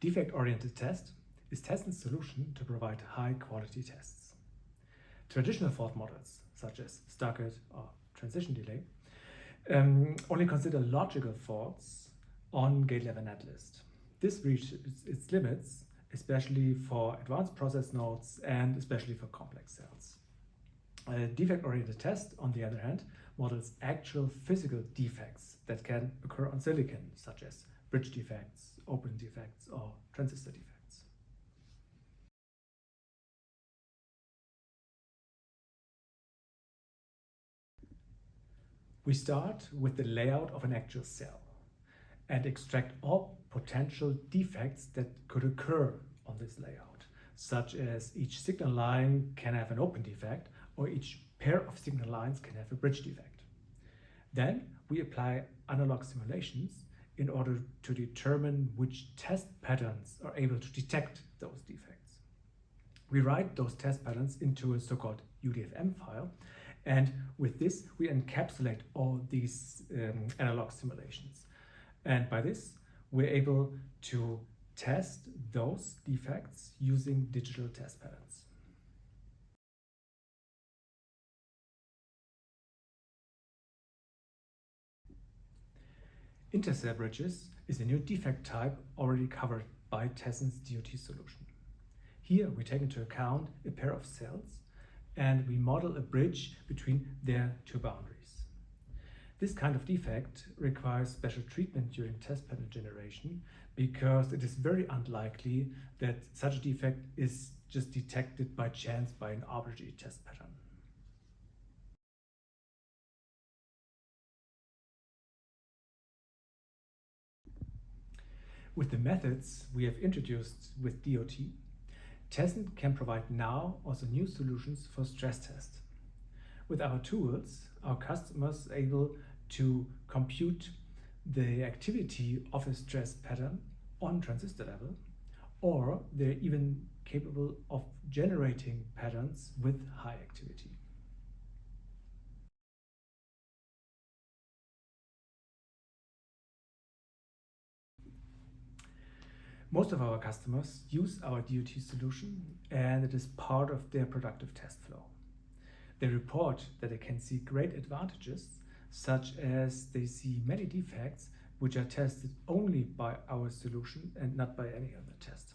Defect-oriented test is Tessent's solution to provide high-quality tests. Traditional fault models, such as staggered or transition delay, only consider logical faults on gate-level netlist. This reaches its limits, especially for advanced process nodes and especially for complex cells. A defect-oriented test, on the other hand, models actual physical defects that can occur on silicon, such as bridge defects, open defects, or transistor defects. We start with the layout of an actual cell and extract all potential defects that could occur on this layout, such as each signal line can have an open defect or each pair of signal lines can have a bridge defect. Then we apply analog simulations in order to determine which test patterns are able to detect those defects. We write those test patterns into a so-called UDFM file, and with this we encapsulate all these analog simulations. And by this we're able to test those defects using digital test patterns. Intercell bridges is a new defect type already covered by Tessent's DOT solution. Here we take into account a pair of cells and we model a bridge between their two boundaries. This kind of defect requires special treatment during test pattern generation because it is very unlikely that such a defect is just detected by chance by an arbitrary test pattern. With the methods we have introduced with DOT, Tessent can provide now also new solutions for stress test. With our tools, our customers are able to compute the activity of a stress pattern on transistor level, or they're even capable of generating patterns with high activity. Most of our customers use our DOT solution and it is part of their productive test flow. They report that they can see great advantages, such as they see many defects which are tested only by our solution and not by any other test.